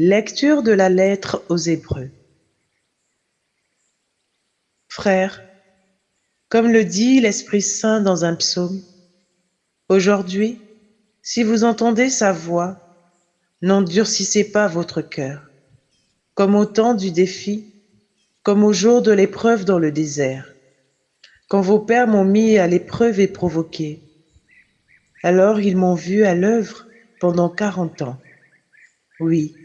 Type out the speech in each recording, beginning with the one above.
Lecture de la lettre aux Hébreux. Frères, comme le dit l'Esprit Saint dans un psaume, aujourd'hui, si vous entendez sa voix, n'endurcissez pas votre cœur, comme au temps du défi, comme au jour de l'épreuve dans le désert, quand vos pères m'ont mis à l'épreuve et provoqué. Alors ils m'ont vu à l'œuvre pendant 40 ans. Oui,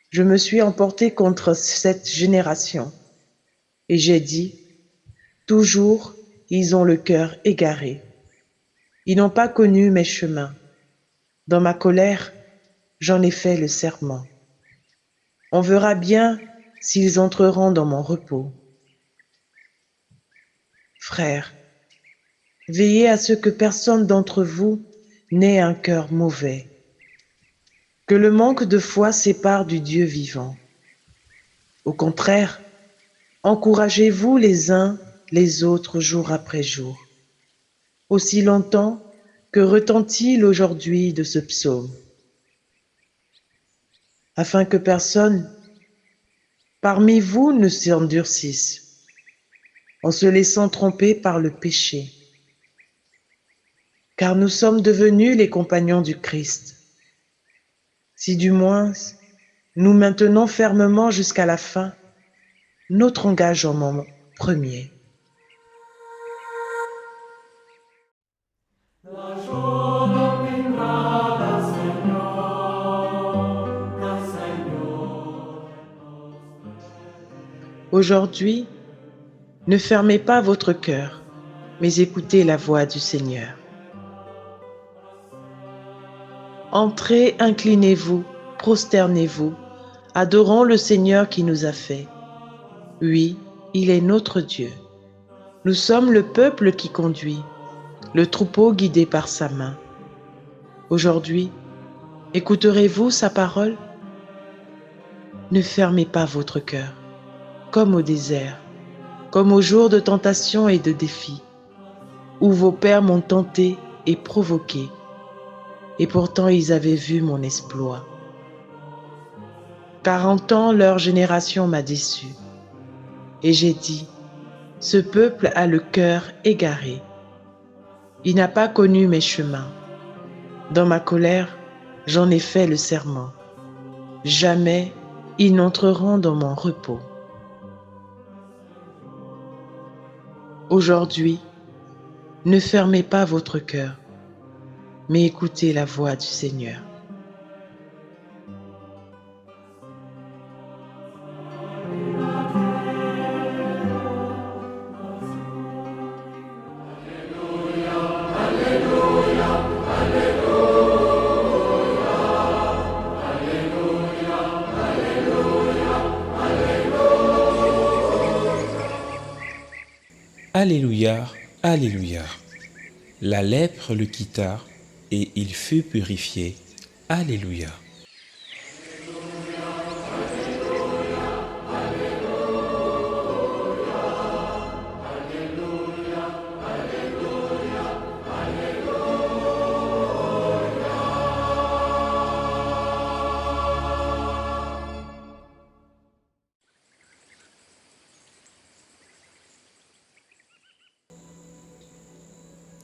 je me suis emporté contre cette génération, et j'ai dit, toujours ils ont le cœur égaré. Ils n'ont pas connu mes chemins. Dans ma colère, j'en ai fait le serment. On verra bien s'ils entreront dans mon repos. Frères, veillez à ce que personne d'entre vous n'ait un cœur mauvais, que le manque de foi sépare du Dieu vivant. Au contraire, encouragez-vous les uns les autres jour après jour, aussi longtemps que retentit l'aujourd'hui de ce psaume, afin que personne parmi vous ne s'endurcisse en se laissant tromper par le péché. Car nous sommes devenus les compagnons du Christ. Si du moins nous maintenons fermement jusqu'à la fin notre engagement premier. Aujourd'hui, ne fermez pas votre cœur, mais écoutez la voix du Seigneur. Entrez, inclinez-vous, prosternez-vous, adorons le Seigneur qui nous a fait. Oui, il est notre Dieu. Nous sommes le peuple qui conduit, le troupeau guidé par sa main. Aujourd'hui, écouterez-vous sa parole? Ne fermez pas votre cœur, comme au désert, comme au jour de tentation et de défi, où vos pères m'ont tenté et provoqué, et pourtant ils avaient vu mon exploit. 40 ans, leur génération m'a déçu, et j'ai dit, ce peuple a le cœur égaré. Il n'a pas connu mes chemins. Dans ma colère, j'en ai fait le serment. Jamais ils n'entreront dans mon repos. Aujourd'hui, ne fermez pas votre cœur, mais écoutez la voix du Seigneur. Alléluia, Alléluia. La lèpre le quitta et il fut purifié. Alléluia.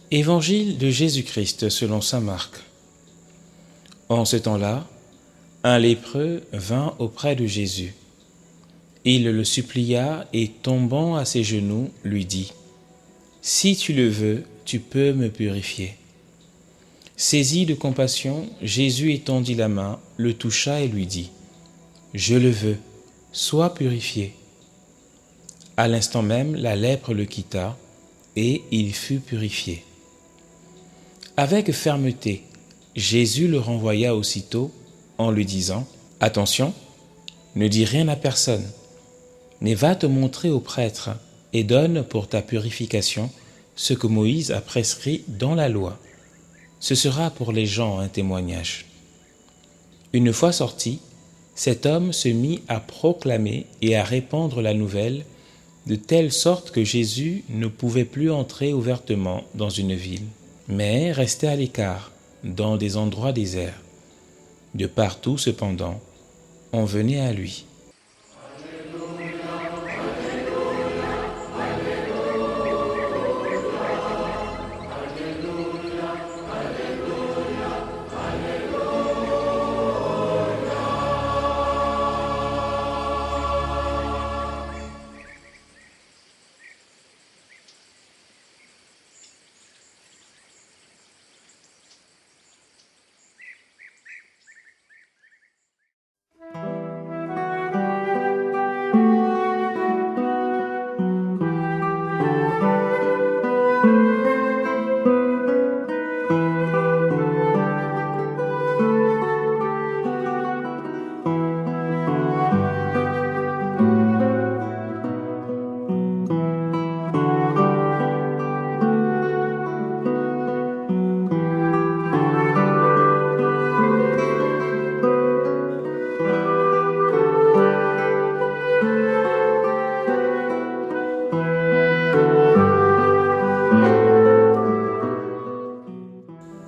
Évangile de Jésus-Christ selon saint Marc. En ce temps-là, un lépreux vint auprès de Jésus. Il le supplia et tombant à ses genoux, lui dit : « Si tu le veux, tu peux me purifier. » Saisi de compassion, Jésus étendit la main, le toucha et lui dit : « Je le veux, sois purifié. » À l'instant même, la lèpre le quitta et il fut purifié. Avec fermeté, Jésus le renvoya aussitôt en lui disant : « Attention, ne dis rien à personne, mais va te montrer au prêtre et donne pour ta purification ce que Moïse a prescrit dans la loi. Ce sera pour les gens un témoignage. » Une fois sorti, cet homme se mit à proclamer et à répandre la nouvelle, de telle sorte que Jésus ne pouvait plus entrer ouvertement dans une ville, mais restait à l'écart, dans des endroits déserts. De partout, cependant, on venait à lui.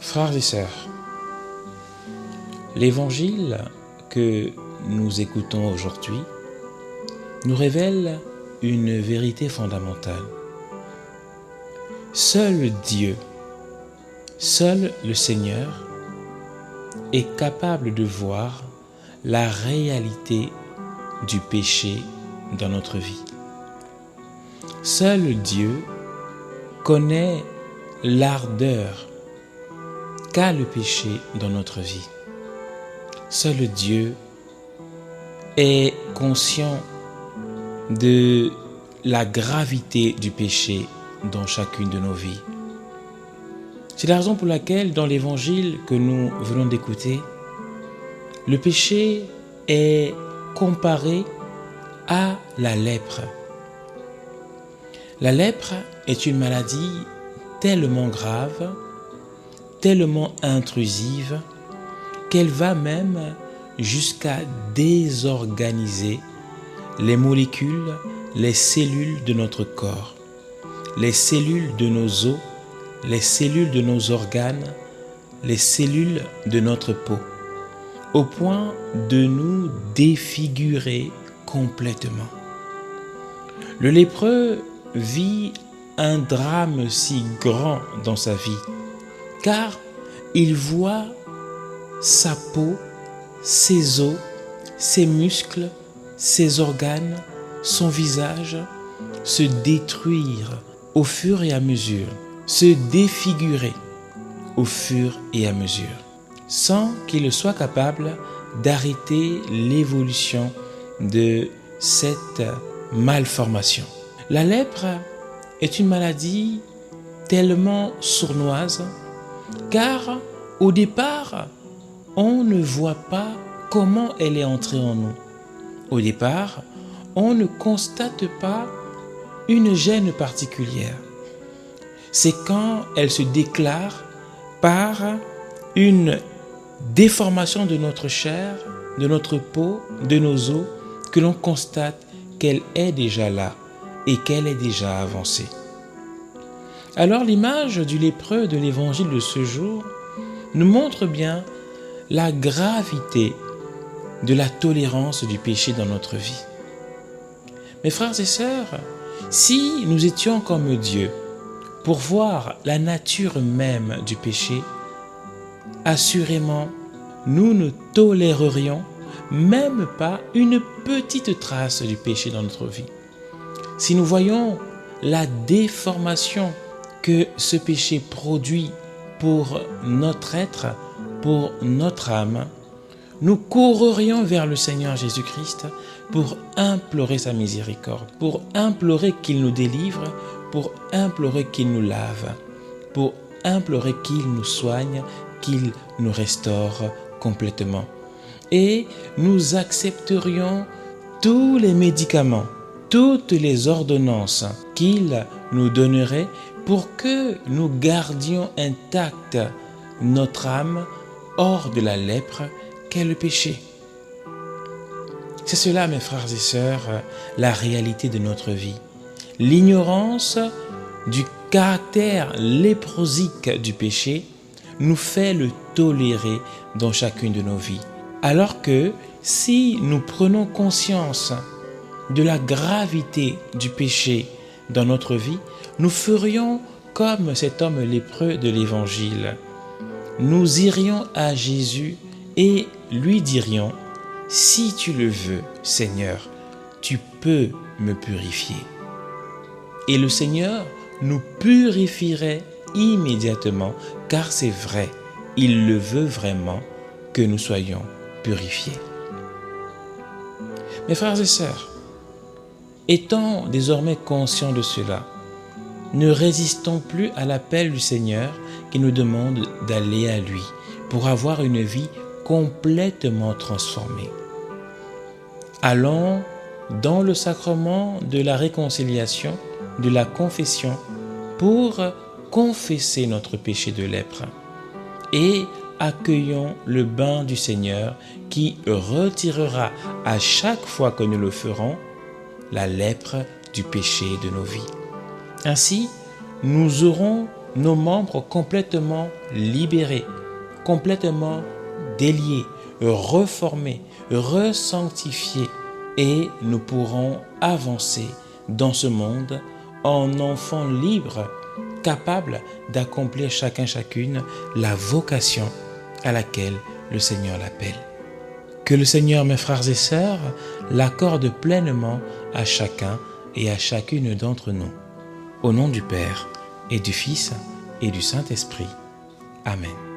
Frères et sœurs, l'évangile que nous écoutons aujourd'hui nous révèle une vérité fondamentale. Seul Dieu, seul le Seigneur est capable de voir la réalité du péché dans notre vie. Seul Dieu connaît l'ardeur qu'a le péché dans notre vie. Seul Dieu est conscient de la gravité du péché dans chacune de nos vies. C'est la raison pour laquelle dans l'évangile que nous venons d'écouter, le péché est comparé à la lèpre. La lèpre est une maladie tellement grave, tellement intrusive, qu'elle va même jusqu'à désorganiser les molécules, les cellules de notre corps, les cellules de nos os, les cellules de nos organes, les cellules de notre peau, au point de nous défigurer complètement. Le lépreux vit un drame si grand dans sa vie, car il voit sa peau, ses os, ses muscles, ses organes, son visage se détruire au fur et à mesure, se défigurer au fur et à mesure, sans qu'il soit capable d'arrêter l'évolution de cette malformation. La lèpre est une maladie tellement sournoise, car au départ, on ne voit pas comment elle est entrée en nous. Au départ, on ne constate pas une gêne particulière. C'est quand elle se déclare par une déformation de notre chair, de notre peau, de nos os, que l'on constate qu'elle est déjà là et qu'elle est déjà avancée. Alors l'image du lépreux de l'évangile de ce jour nous montre bien la gravité de la tolérance du péché dans notre vie. Mes frères et sœurs, si nous étions comme Dieu pour voir la nature même du péché, assurément, nous ne tolérerions même pas une petite trace du péché dans notre vie. Si nous voyons la déformation que ce péché produit pour notre être, pour notre âme, nous courrions vers le Seigneur Jésus-Christ pour implorer sa miséricorde, pour implorer qu'il nous délivre, pour implorer qu'il nous lave, pour implorer qu'il nous soigne, qu'il nous restaure complètement. Et nous accepterions tous les médicaments, toutes les ordonnances qu'il nous donnerait pour que nous gardions intacte notre âme hors de la lèpre qu'est le péché. C'est cela, mes frères et sœurs, la réalité de notre vie. L'ignorance du caractère léprosique du péché nous fait le tolérer dans chacune de nos vies. Alors que si nous prenons conscience de la gravité du péché dans notre vie, nous ferions comme cet homme lépreux de l'Évangile. Nous irions à Jésus et lui dirions: « Si tu le veux, Seigneur, tu peux me purifier. » Et le Seigneur nous purifierait immédiatement, car c'est vrai, il le veut vraiment que nous soyons purifiés. Mes frères et sœurs, étant désormais conscients de cela, ne résistons plus à l'appel du Seigneur qui nous demande d'aller à lui pour avoir une vie complètement transformée. Allons dans le sacrement de la réconciliation, de la confession, pour confesser notre péché de lèpre et accueillons le bain du Seigneur qui retirera à chaque fois que nous le ferons la lèpre du péché de nos vies. Ainsi, nous aurons nos membres complètement libérés, complètement déliés, reformés, resanctifiés, et nous pourrons avancer dans ce monde en enfants libres, capables d'accomplir chacune la vocation à laquelle le Seigneur l'appelle. Que le Seigneur, mes frères et sœurs, l'accorde pleinement à chacun et à chacune d'entre nous. Au nom du Père et du Fils et du Saint-Esprit. Amen.